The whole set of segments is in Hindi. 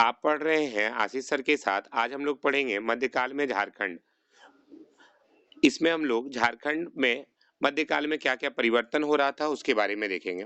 आप पढ़ रहे हैं आशीष सर के साथ। आज हम लोग पढ़ेंगे मध्यकाल में झारखंड। इसमें हम लोग झारखंड में मध्यकाल में क्या क्या परिवर्तन हो रहा था उसके बारे में देखेंगे।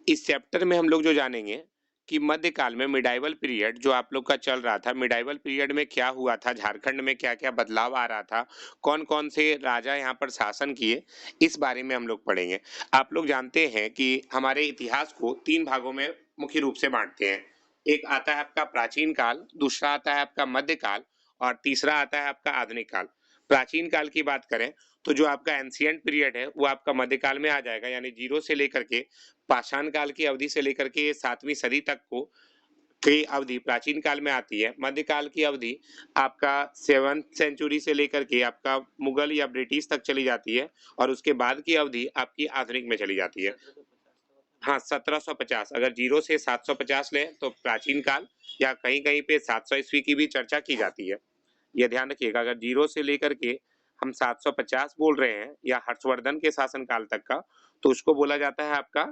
इस चैप्टर में हम लोग जो जानेंगे कि मध्यकाल में मिडाइवल पीरियड जो आप लोग का चल रहा था, मिडाइवल पीरियड में क्या हुआ था, झारखंड में क्या क्या बदलाव आ रहा था, कौन कौन से राजा यहाँ पर शासन किए, इस बारे में हम लोग पढ़ेंगे। आप लोग जानते हैं कि हमारे इतिहास को 3 भागों में मुख्य रूप से बांटते हैं। एक आता है आपका प्राचीन काल, दूसरा आता है आपका मध्यकाल और तीसरा आता है आपका आधुनिक काल। प्राचीन काल की बात करें तो जो आपका एंशियंट पीरियड है वो आपका मध्यकाल में आ जाएगा, यानी 0 से लेकर के पाषाण काल की अवधि से लेकर के 7वीं सदी तक को की अवधि प्राचीन काल में आती है। मध्यकाल की अवधि आपका 7th सेंचुरी से लेकर के आपका मुगल या ब्रिटिश तक चली जाती है और उसके बाद की अवधि आपकी आधुनिक में चली जाती है। हाँ, 1750, अगर 0 से 750 लें तो प्राचीन काल, या कहीं कहीं पे 700 ईस्वी की भी चर्चा की जाती है। यह ध्यान रखिएगा, अगर 0 से लेकर के हम 750 बोल रहे हैं या हर्षवर्धन के शासन काल तक का, तो उसको बोला जाता है आपका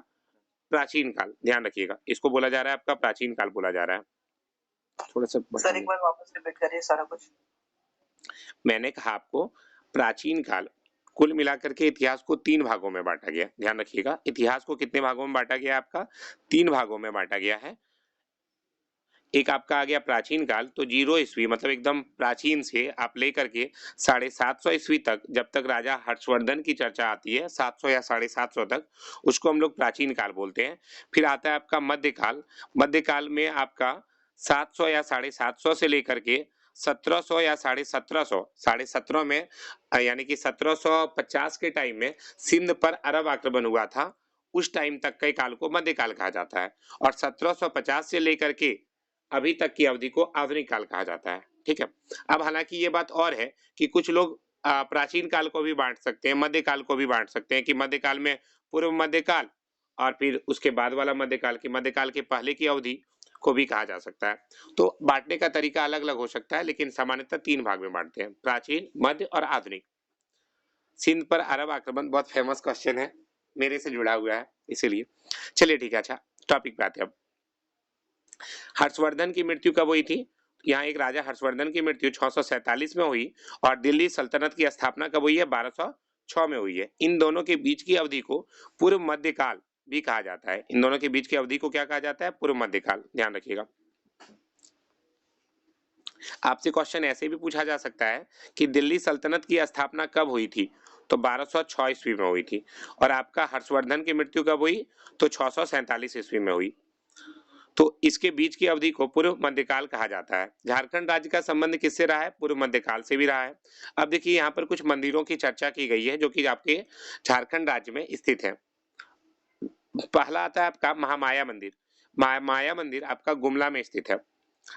प्राचीन काल। ध्यान रखिएगा, इसको बोला जा रहा है आपका प्राचीन काल बोला जा रहा है। थोड़ा सा सर एक बार वापस रिपीट करिए सारा कुछ। मैंने कहा आपको प्राचीन काल, कुल मिलाकर के इतिहास को 3 भागों में बांटा गया। ध्यान रखिएगा, इतिहास को कितने भागों में बांटा गया है आपका? 3 भागों में बांटा गया है। एक आपका आ गया प्राचीन काल, तो 0 ईस्वी मतलब एकदम प्राचीन से आप लेकर के 750 ईस्वी तक, जब तक राजा हर्षवर्धन की चर्चा आती है 700 या 750 तक, उसको हम लोग प्राचीन काल बोलते हैं। फिर आता है आपका मध्यकाल। मध्यकाल में आपका 700 या 750 से लेकर के 1700 या 1750, 1750 में यानी कि 1750 के टाइम में सिंध पर अरब आक्रमण हुआ था, उस टाइम तक के काल को मध्यकाल कहा जाता है। और 1750 से लेकर के अभी तक की अवधि को आधुनिक काल कहा जाता है। ठीक है। अब हालांकि ये बात और है कि कुछ लोग प्राचीन काल को भी बांट सकते हैं, मध्यकाल को भी बांट सकते हैं कि मध्यकाल में पूर्व मध्यकाल और फिर उसके बाद वाला मध्यकाल की मध्यकाल के पहले की अवधि को भी कहा जा सकता है। तो बांटने का तरीका अलग अलग हो सकता है, लेकिन सामान्यतः 3 भाग में बांटते हैं, प्राचीन, मध्य और आधुनिक। सिंध पर अरब आक्रमण बहुत फेमस क्वेश्चन है, मेरे से जुड़ा हुआ है इसीलिए। चलिए ठीक है, अच्छा टॉपिक पे आते हैं। अब हर्षवर्धन की मृत्यु कब हुई थी? यहाँ एक राजा हर्षवर्धन की मृत्यु 647 में हुई और दिल्ली सल्तनत की स्थापना कब हुई है? 1206 में हुई है। इन दोनों के बीच की अवधि को पूर्व मध्यकाल भी कहा जाता है। इन दोनों के बीच की अवधि को क्या कहा जाता है? पूर्व मध्यकाल। ध्यान रखिएगा। आपसे क्वेश्चन ऐसे भी पूछा जा सकता है कि दिल्ली सल्तनत की स्थापना कब हुई थी? तो 1206 ईस्वी में हुई थी। और आपका हर्षवर्धन की मृत्यु कब हुई? तो 647 ईस्वी में हुई। तो इसके बीच की अवधि को पूर्व मध्यकाल कहा जाता है। झारखंड राज्य का संबंध किससे रहा है? पूर्व मध्यकाल से भी रहा है। अब देखिए यहाँ पर कुछ मंदिरों की चर्चा की गई है जो कि आपके झारखंड राज्य में स्थित है। पहला आता है आपका महामाया मंदिर। माया मंदिर आपका गुमला में स्थित है।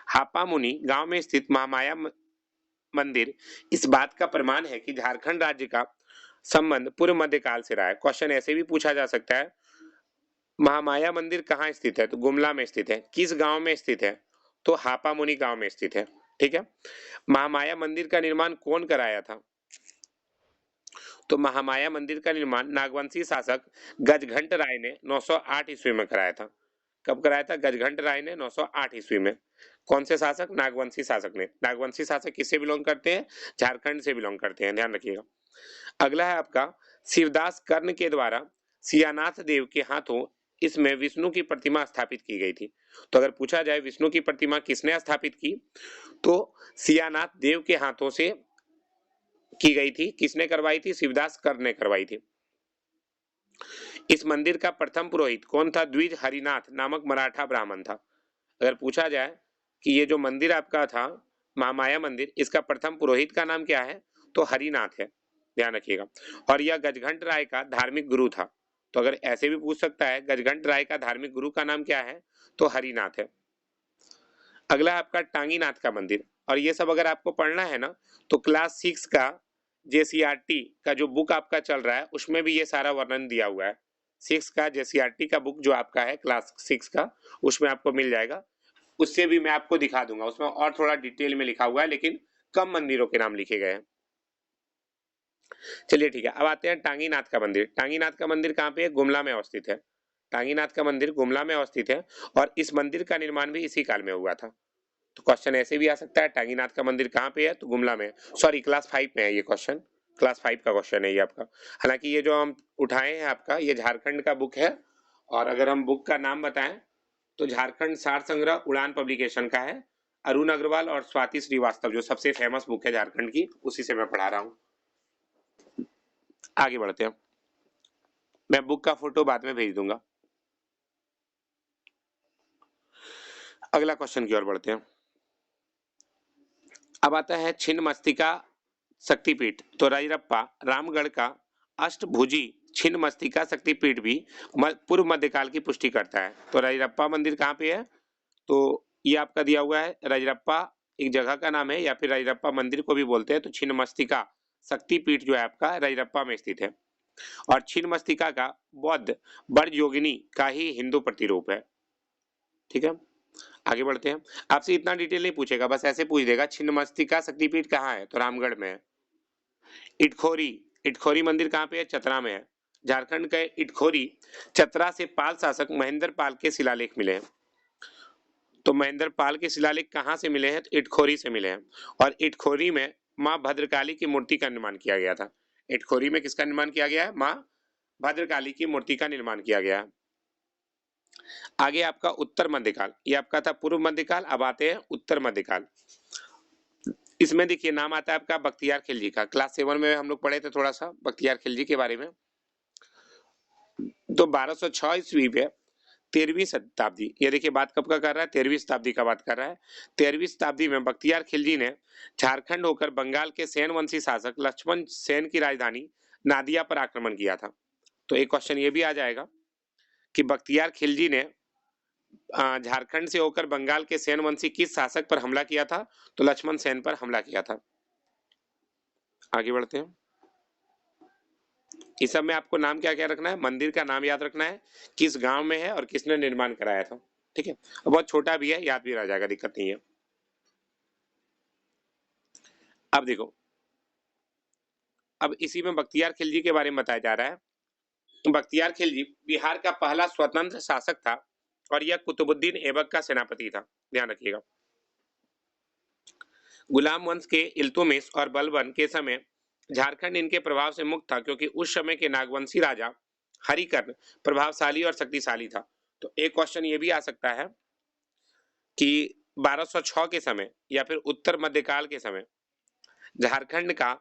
हापा मुनि गांव में स्थित महामाया मंदिर इस बात का प्रमाण है कि झारखंड राज्य का संबंध पूर्व मध्यकाल से रहा है। क्वेश्चन ऐसे भी पूछा जा सकता है, महामाया मंदिर कहाँ स्थित है? तो गुमला में स्थित है। किस गांव में स्थित है? तो हापा मुनि गांव में स्थित है। ठीक है। महामाया मंदिर का निर्माण कौन कराया था? तो महामाया मंदिर का निर्माण नागवंशी शासक गजघंट राय ने 908 ईस्वी में कराया था। कब कराया था? गजघंट राय ने 908 ईस्वी में। कौन से शासक? नागवंशी शासक ने। नागवंशी शासक किससे बिलोंग करते हैं? झारखंड से बिलोंग करते हैं, ध्यान रखिएगा। अगला है आपका शिवदास कर्ण के द्वारा सियानाथ देव के हाथों इसमें विष्णु की प्रतिमा स्थापित की गई थी। तो अगर पूछा जाए विष्णु की प्रतिमा किसने स्थापित की, तो सियानाथ देव के हाथों से की गई थी। किसने करवाई थी? शिवदास कर्ण ने करवाई थी। इस मंदिर का प्रथम पुरोहित कौन था? द्विज हरिनाथ नामक मराठा ब्राह्मण था। अगर पूछा जाए कि ये जो मंदिर आपका था महामाया मंदिर, इसका प्रथम पुरोहित का नाम क्या है? तो हरिनाथ है, ध्यान रखिएगा। और यह गजघंट राय का धार्मिक गुरु था। तो अगर ऐसे भी पूछ सकता है गजघंट राय का धार्मिक गुरु का नाम क्या है? तो हरिनाथ है। अगला आपका टांगीनाथ का मंदिर। और ये सब अगर आपको पढ़ना है ना, तो क्लास 6 का जेसीईआरटी का जो बुक आपका चल रहा है उसमें भी ये सारा वर्णन दिया हुआ है। 6 का जेसीईआरटी का बुक जो आपका है क्लास 6 का, उसमें आपको मिल जाएगा। उससे भी मैं आपको दिखा दूंगा, उसमें और थोड़ा डिटेल में लिखा हुआ है, लेकिन कम मंदिरों के नाम लिखे गए हैं। चलिए ठीक है, अब आते हैं टांगीनाथ का मंदिर। टांगीनाथ का मंदिर कहाँ पे है? गुमला में अवस्थित है। टांगीनाथ का मंदिर गुमला में अवस्थित है और इस मंदिर का निर्माण भी इसी काल में हुआ था। तो क्वेश्चन ऐसे भी आ सकता है, टांगीनाथ का मंदिर कहाँ पे है, तो गुमला में। सॉरी, क्लास 5 में है ये क्वेश्चन, क्लास 5 का क्वेश्चन है ये आपका। हालांकि ये जो हम उठाए हैं आपका, ये झारखंड का बुक है, और अगर हम बुक का नाम बताएं तो झारखंड सार संग्रह उड़ान पब्लिकेशन का है। अरुण अग्रवाल और स्वाति श्रीवास्तव जो सबसे फेमस बुक है झारखंड की, उसी से मैं पढ़ा रहा हूं। आगे बढ़ते हैं, मैं बुक का फोटो बाद में भेज दूंगा। अगला क्वेश्चन की ओर बढ़ते हैं। अब आता है छिन्नमस्तिका शक्तिपीठ। तो रजरप्पा रामगढ़ का अष्टभुजी छिन्नमस्तिका शक्तिपीठ भी पूर्व मध्यकाल की पुष्टि करता है। तो रजरप्पा मंदिर कहाँ पे है, तो ये आपका दिया हुआ है, रजरप्पा एक जगह का नाम है, या फिर रजरप्पा मंदिर को भी बोलते हैं। तो छिन्नमस्तिका शक्तिपीठ जो है आपका रजरप्पा में स्थित है, और छिन्नमस्तिका का बौद्ध बड़ योगिनी का ही हिंदू प्रतिरूप है। ठीक है, आगे बढ़ते हैं। आपसे इतना डिटेल नहीं पूछेगा, बस ऐसे पूछ देगा छिन्नमस्तिका शक्तिपीठ कहाँ है, तो रामगढ़ में है। इटखोरी, इटखोरी मंदिर कहाँ पे है, चतरा में है। झारखंड के इटखोरी चतरा से पाल शासक महेंद्र पाल के शिलालेख मिले हैं। तो महेंद्र पाल के शिलालेख कहाँ से मिले हैं, तो इटखोरी से मिले हैं। और इटखोरी में माँ भद्रकाली की मूर्ति का निर्माण किया गया था। इटखोरी में किसका निर्माण किया गया है, माँ भद्रकाली की मूर्ति का निर्माण किया गया है। आगे आपका उत्तर मध्यकाल, ये आपका था पूर्व मध्यकाल, अब आते हैं उत्तर मध्यकाल। इसमें देखिए नाम आता है आपका बख्तियार खिलजी का, क्लास 7 में हम लोग पढ़े थे थोड़ा सा बख्तियार खिलजी के बारे में। तो 1206 ईस्वी पे 13वीं शताब्दी, ये देखिए बात कब का कर रहा है, 13वीं शताब्दी का बात कर रहा है। 13वीं शताब्दी में बख्तियार खिलजी ने झारखंड होकर बंगाल के सेन वंशी शासक लक्ष्मण सेन की राजधानी नादिया पर आक्रमण किया था। तो एक क्वेश्चन ये भी आ जाएगा कि बख्तियार खिलजी ने झारखंड से होकर बंगाल के सेन वंशी किस शासक पर हमला किया था, तो लक्ष्मण सेन पर हमला किया था। आगे बढ़ते हैं। इस सब में आपको नाम क्या क्या रखना है, मंदिर का नाम याद रखना है, किस गांव में है और किसने निर्माण कराया था। ठीक है, बहुत छोटा भी है, याद भी रह जाएगा, दिक्कत नहीं है। अब देखो, अब इसी में बख्तियार खिलजी के बारे में बताया जा रहा है। बख्तियार खिलजी बिहार का पहला स्वतंत्र शासक था और यह कुतुबुद्दीन ऐबक का सेनापति था, ध्यान रखिएगा। गुलाम वंश के इल्तुतमिश और बलबन के समय झारखंड इनके प्रभाव से मुक्त था, क्योंकि उस समय के नागवंशी राजा हरिकर्ण प्रभावशाली और शक्तिशाली था। तो एक क्वेश्चन ये भी आ सकता है कि 1206 के समय या फिर उत्तर मध्यकाल के समय झारखंड का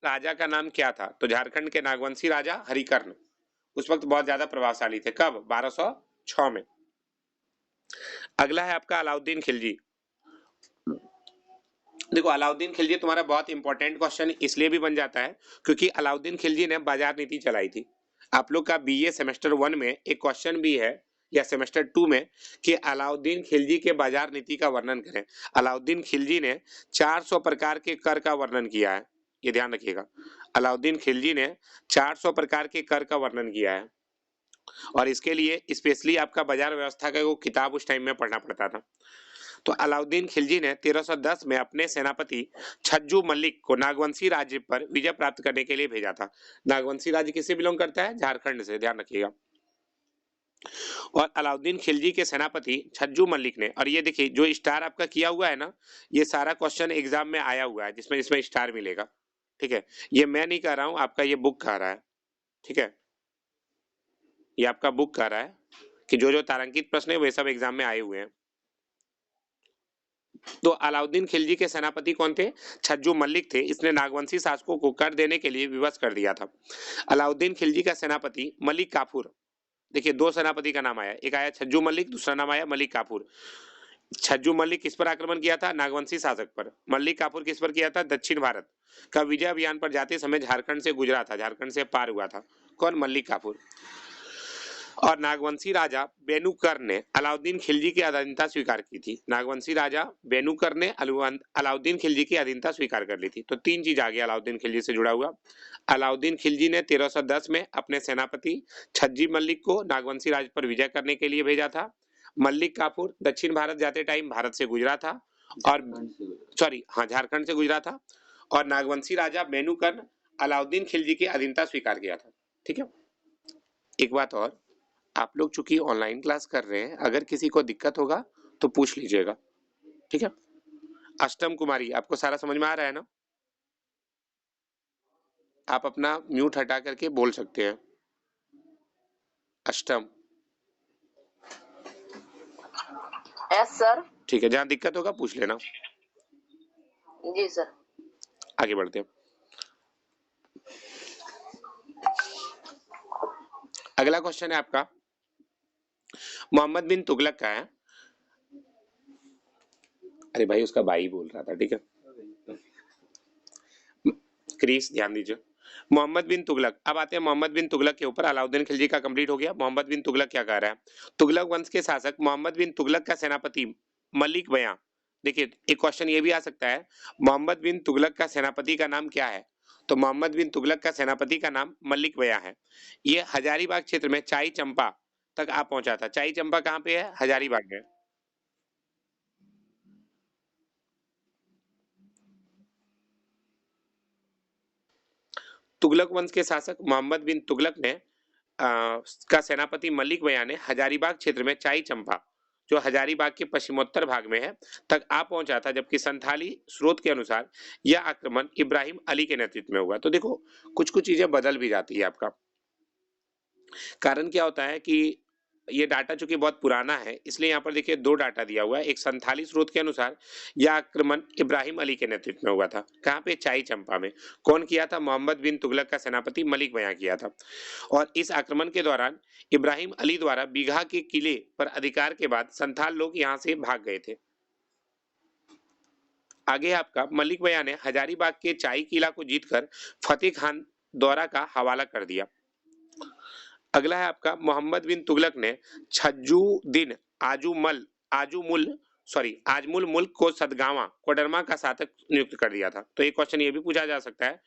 राजा का नाम क्या था, तो झारखंड के नागवंशी राजा हरिकर्ण उस वक्त बहुत ज्यादा प्रभावशाली थे। कब, 1206 में। अगला है आपका अलाउद्दीन खिलजी। देखो अलाउद्दीन खिलजी तुम्हारा बहुत इंपॉर्टेंट क्वेश्चन इसलिए भी बन जाता है क्योंकि अलाउद्दीन खिलजी ने बाजार नीति चलाई थी। आप लोग का बीए सेमेस्टर 1 में एक क्वेश्चन भी है, या सेमेस्टर 2 में, कि अलाउद्दीन खिलजी के बाजार नीति का वर्णन करें। अलाउद्दीन खिलजी ने 400 प्रकार के कर का वर्णन किया है, ये ध्यान रखिएगा। अलाउद्दीन खिलजी ने 400 प्रकार के कर का वर्णन किया है, और इसके लिए स्पेशली आपका बाजार व्यवस्था का वो किताब उस टाइम में पढ़ना पड़ता था। तो अलाउद्दीन खिलजी ने 1310 में अपने सेनापति छज्जू मल्लिक को नागवंशी राज्य पर विजय प्राप्त करने के लिए भेजा था। नागवंशी राज्य किससे बिलोंग करता है, झारखंड से, ध्यान रखिएगा। और अलाउद्दीन खिलजी के सेनापति छज्जू मल्लिक ने, और ये देखिए जो स्टार आपका किया हुआ है ना, ये सारा क्वेश्चन एग्जाम में आया हुआ है जिसमें इसमें स्टार मिलेगा। ठीक है, ये मैं नहीं कह रहा हूं, आपका ये बुक कह रहा है। ठीक है, ये आपका बुक कह रहा है कि जो जो तारांकित प्रश्न है वे सब एग्जाम में आए हुए हैं। तो अलाउद्दीन खिलजी के सेनापति कौन थे, छज्जू मल्लिक थे। इसने नागवंशी शासकों को कर देने के लिए विवश कर दिया था। अलाउद्दीन खिलजी का सेनापति मलिक काफूर, देखिए दो सेनापति का नाम आया, एक आया छज्जू मल्लिक, दूसरा नाम आया मलिक काफूर। छज्जू मल्लिक किस पर आक्रमण किया था, नागवंशी शासक पर। मल्लिक काफूर किस पर किया था, दक्षिण भारत का विजय अभियान पर जाते समय झारखंड से गुजरा था, झारखंड से पार हुआ था। कौन, मल्लिक काफूर। और नागवंशी राजा बेनुकर ने अलाउद्दीन खिलजी की अधीनता स्वीकार की थी। नागवंशी राजा बेनुकर ने अलाउद्दीन खिलजी की अधीनता स्वीकार कर ली थी। तो तीन चीज आ गई अलाउद्दीन खिलजी से जुड़ा हुआ। अलाउद्दीन खिलजी ने 1310 में अपने सेनापति छज्जी मल्लिक को नागवंशी राज्य पर विजय करने के लिए भेजा था। मल्लिक काफूर दक्षिण भारत जाते टाइम भारत से गुजरा था, और सॉरी हाँ झारखंड से गुजरा था। और नागवंशी राजा बेनुकर अलाउद्दीन खिलजी की अधीनता स्वीकार किया था। ठीक है, एक बात और, आप लोग चूंकि ऑनलाइन क्लास कर रहे हैं, अगर किसी को दिक्कत होगा तो पूछ लीजिएगा, ठीक है। अष्टम कुमारी, आपको सारा समझ में आ रहा है ना? आप अपना म्यूट हटा करके बोल सकते हैं। अष्टम, यस सर। ठीक है, जहां दिक्कत होगा पूछ लेना। जी सर। आगे बढ़ते हैं। अगला क्वेश्चन है आपका मोहम्मद बिन तुगलक का है। अरे भाई उसका भाई बोल रहा था, ठीक है। क्रीस ध्यान दीजिए। मोहम्मद बिन तुगलक, अब आते हैं मोहम्मद बिन तुगलक के ऊपर। अलाउद्दीन खिलजी का कंप्लीट हो गया। मोहम्मद बिन तुगलक क्या कह रहा है? तुगलक वंश के शासक मोहम्मद बिन तुगलक का सेनापति मलिक बयां। देखिए एक क्वेश्चन ये भी आ सकता है, मोहम्मद बिन तुगलक का सेनापति का नाम क्या है? तो मोहम्मद बिन तुगलक का सेनापति का नाम मलिक बयां है। ये हजारीबाग क्षेत्र में चाई चंपा तक आ पहुंचा था। चाई चंपा कहाँ पे है? हजारीबाग में। तुगलक वंश के शासक मोहम्मद बिन तुगलक ने का सेनापति मलिक बयां ने हजारीबाग क्षेत्र में चाई चंपा, जो हजारीबाग के पश्चिमोत्तर भाग में है, तक आ पहुंचा था, जबकि संथाली स्रोत के अनुसार यह आक्रमण इब्राहिम अली के नेतृत्व में हुआ। तो देखो कुछ कुछ चीजें बदल भी जाती है। आपका कारण क्या होता है कि ये डाटा चूंकि बहुत पुराना है, इसलिए यहाँ पर देखिए दो डाटा दिया हुआ है। एक संथाली स्रोत के अनुसार यह आक्रमण इब्राहिम अली के नेतृत्व में हुआ था। कहाँ पे? चाई चंपा में। कौन किया था? मोहम्मद बिन तुगलक का सेनापति मलिक बयां किया था। और इस आक्रमण के दौरान इब्राहिम अली द्वारा बीघा के किले पर अधिकार के बाद संथाल लोग यहाँ से भाग गए थे। आगे आपका मलिक बयां ने हजारीबाग के चाई किला को जीतकर फतेह खान दौरा का हवाला कर दिया। अगला है आपका मोहम्मद बिन तुगलक ने छज्जुद्दीन आजमुल मुल्क को सदगावा कोडरमा का शासक नियुक्त कर दिया था। तो एक क्वेश्चन ये भी पूछा जा सकता है,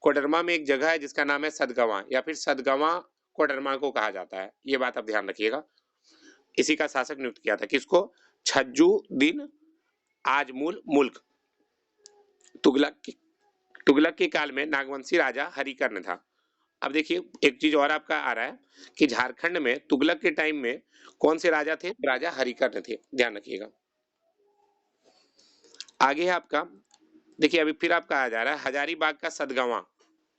कोडरमा में एक जगह है जिसका नाम है सदगवा, या फिर सदगवा कोडरमा को कहा जाता है। ये बात आप ध्यान रखिएगा। इसी का शासक नियुक्त किया था। किसको? छज्जुद्दीन आजमुल मुल्क। तुगलक के काल में नागवंशी राजा हरिकर्ण था। अब देखिए एक चीज और आपका आ रहा है कि झारखंड में तुगलक के टाइम में कौन से राजा थे? राजा हरिकर्ण थे, ध्यान रखिएगा। आगे है आपका, देखिए अभी फिर आपका आ जा रहा है हजारीबाग का सदगवा,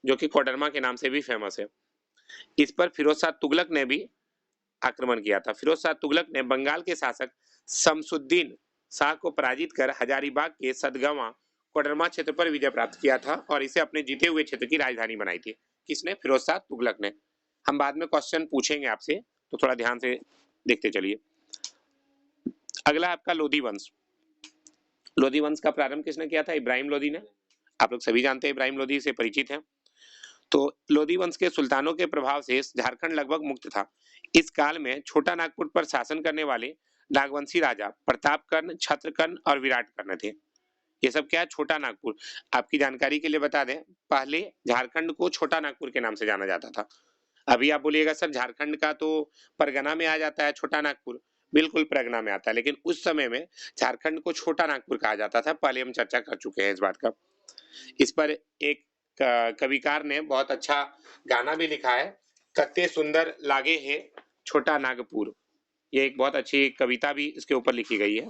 जो कि कोडरमा के नाम से भी फेमस है। इस पर फिरोज शाह तुगलक ने भी आक्रमण किया था। फिरोज शाह तुगलक ने बंगाल के शासक शमसुद्दीन शाह को पराजित कर हजारीबाग के सदगवा कोडरमा क्षेत्र पर विजय प्राप्त किया था और इसे अपने जीते हुए क्षेत्र की राजधानी बनाई थी। किसने? फिरोज शाह तुगलक ने। हम बाद में क्वेश्चन पूछेंगे आपसे, तो थोड़ा ध्यान से देखते चलिए। अगला आपका लोधी वंश। लोधी वंश का प्रारंभ किसने किया था? इब्राहिम लोधी ने। आप लोग सभी जानते हैं, इब्राहिम लोधी से परिचित हैं। तो लोधी वंश के सुल्तानों के प्रभाव से झारखंड लगभग मुक्त था। इस काल में छोटा नागपुर पर शासन करने वाले नागवंशी राजा प्रतापकर्ण, छत्रकर्ण और विराटकर्ण थे। ये सब क्या है? छोटा नागपुर। आपकी जानकारी के लिए बता दें, पहले झारखंड को छोटा नागपुर के नाम से जाना जाता था। अभी आप बोलिएगा सर झारखंड का तो परगना में आ जाता है छोटा नागपुर। बिल्कुल परगना में आता है, लेकिन उस समय में झारखंड को छोटा नागपुर कहा जाता था। पहले हम चर्चा कर चुके हैं इस बात का। इस पर एक कविकार ने बहुत अच्छा गाना भी लिखा है, कत्ते सुंदर लागे है छोटा नागपुर। ये एक बहुत अच्छी कविता भी इसके ऊपर लिखी गई है,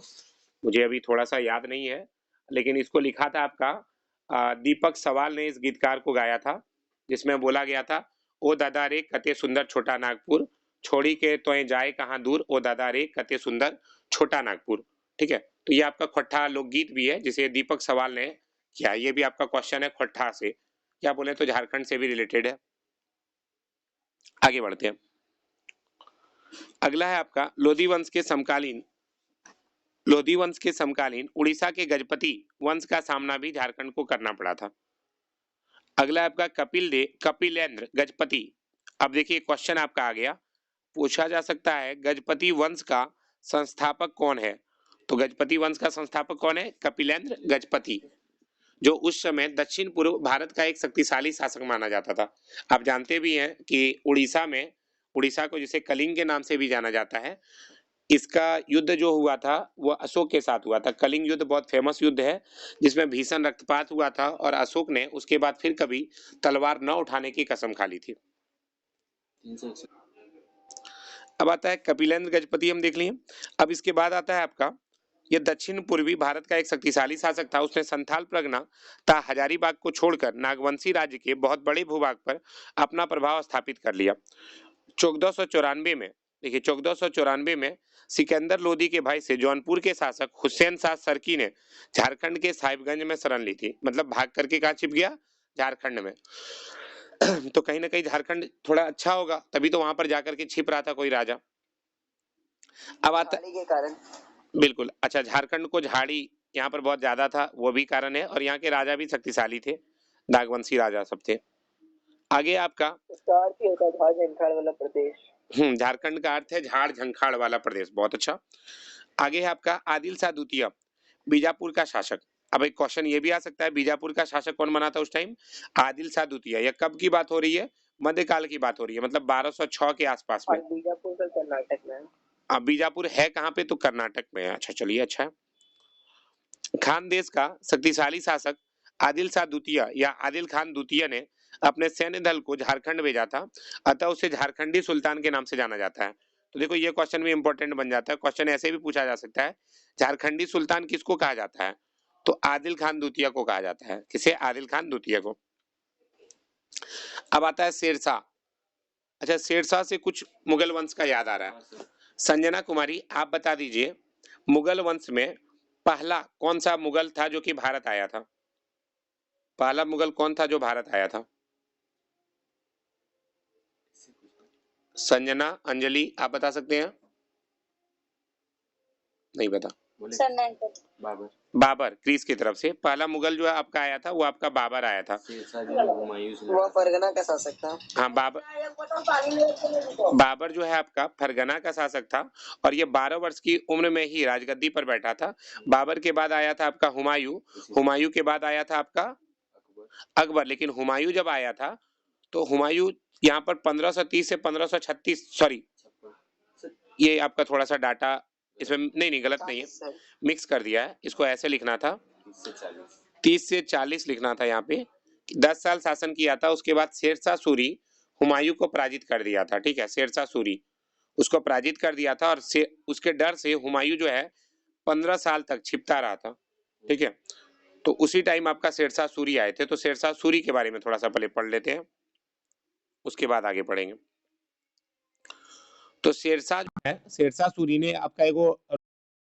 मुझे अभी थोड़ा सा याद नहीं है, लेकिन इसको लिखा था आपका दीपक सवाल ने इस गीतकार को गाया था, जिसमें बोला गया था, ओ दादा रे कते सुंदर छोटा नागपुर, छोड़ी के तोए जाए कहाँ दूर, ओ दादा रे कते सुंदर छोटा नागपुर। ठीक है, तो ये आपका खोट्ठा लोकगीत भी है जिसे दीपक सवाल ने किया। ये भी आपका क्वेश्चन है खोट्ठा से, क्या बोले तो झारखंड से भी रिलेटेड है। आगे बढ़ते हैं। अगला है आपका लोधी वंश के समकालीन उड़ीसा के गजपति वंश का सामना भी झारखंड को करना पड़ा था। अगला है आपका कपिलेंद्र गजपति। अब देखिए क्वेश्चन आपका आ गया, पूछा जा सकता है गजपति वंश का संस्थापक कौन है? तो गजपति वंश का संस्थापक कौन है? कपिलेंद्र गजपति, जो उस समय दक्षिण पूर्व भारत का एक शक्तिशाली शासक माना जाता था। आप जानते भी हैं कि उड़ीसा को जिसे कलिंग के नाम से भी जाना जाता है, इसका युद्ध जो हुआ था वो अशोक के साथ हुआ था। कलिंग युद्ध बहुत फेमस युद्ध है जिसमें भीषण रक्तपात हुआ था और अशोक ने उसके बाद फिर कभी तलवार न उठाने की कसम खा ली थी। अब आता है कपिलेंद्र गजपति, हम देख लिए। अब इसके बाद आता है आपका, ये दक्षिण पूर्वी भारत का एक शक्तिशाली शासक था। उसने संथाल परगना तथा हजारीबाग को छोड़कर नागवंशी राज्य के बहुत बड़े भूभाग पर अपना प्रभाव स्थापित कर लिया। 1494 में, देखिए 1494 में सिकंदर लोदी के भाई से जौनपुर के शासक हुसैन शाह सरकी ने झारखंड के साहिबगंज में शरण ली थी। मतलब भाग करके कहाँ छिप गया? झारखंड में। तो कहीं ना कहीं झारखंड थोड़ा अच्छा होगा, तभी तो वहां पर जाकर के छिप रहा था कोई राजा। अब आता, झाड़ी के कारण। बिल्कुल, अच्छा, झारखंड को झाड़ी यहाँ पर बहुत ज्यादा था, वो भी कारण है, और यहाँ के राजा भी शक्तिशाली थे, नागवंशी राजा सब थे। आगे आपका, इसका अर्थ ही होता है झाड़ झंखाड़ वाला प्रदेश। झारखंड का अर्थ है झाड़ झंखाड़ वाला प्रदेश, बहुत अच्छा। आगे है आपका आदिल शाह द्वितीय, बीजापुर का शासक। अब एक क्वेश्चन ये भी आ सकता है, बीजापुर का शासक कौन बना था उस टाइम? आदिल शाह द्वितीय। यह कब की बात हो रही है? मध्यकाल की बात हो रही है, मतलब 1206 के आसपास में। बीजापुर का कर्नाटक में है। अब बीजापुर है कहाँ पे? तो कर्नाटक में है। अच्छा, चलिए, अच्छा है। खानदेश का शक्तिशाली शासक आदिल शाह द्वितीय या आदिल खान द्वितीय ने अपने सैन्य दल को झारखंड भेजा था, अतः उसे झारखंडी सुल्तान के नाम से जाना जाता है। तो देखो, ये क्वेश्चन भी इंपॉर्टेंट बन जाता है। क्वेश्चन ऐसे भी पूछा जा सकता है, झारखंडी सुल्तान किसको कहा जाता है? तो आदिल खान द्वितीय को कहा जाता है। किसे? आदिल खान द्वितीय को। अब आता है शेरशाह। अच्छा, शेरशाह से कुछ मुगल वंश का याद आ रहा है। संजना कुमारी, आप बता दीजिए, मुगल वंश में पहला कौन सा मुगल था जो कि भारत आया था? पहला मुगल कौन था जो भारत आया था? संजना, अंजलि, आप बता सकते हैं? नहीं बता। बाबर। बाबर, ग्रीस की तरफ से पहला मुगल जो है आपका आया था, वो आपका बाबर आया था। वो फरगना का शासक था। हाँ, बाबर जो है आपका फरगना का शासक था, और ये 12 वर्ष की उम्र में ही राजगद्दी पर बैठा था। बाबर के बाद आया था आपका हुमायूं, हुमायूं के बाद आया था आपका अकबर। लेकिन हुमायूं जब आया था, तो हुमायूं यहाँ पर 1530 से 1536, सॉरी, ये आपका थोड़ा सा डाटा इसमें नहीं, गलत नहीं है, मिक्स कर दिया है। इसको ऐसे लिखना था, 30 से 40 लिखना था यहाँ पे। 10 साल शासन किया था। उसके बाद शेरशाह सूरी हुमायूं को पराजित कर दिया था। ठीक है, शेरशाह सूरी उसको पराजित कर दिया था, और उसके डर से हुमायूं जो है 15 साल तक छिपता रहा था। ठीक है, तो उसी टाइम आपका शेरशाह सूरी आए थे। तो शेरशाह सूरी के बारे में थोड़ा सा पहले पढ़ लेते हैं, उसके बाद आगे पढ़ेंगे। तो शेरशाह जो है, शेरशाह सूरी ने आपका एगो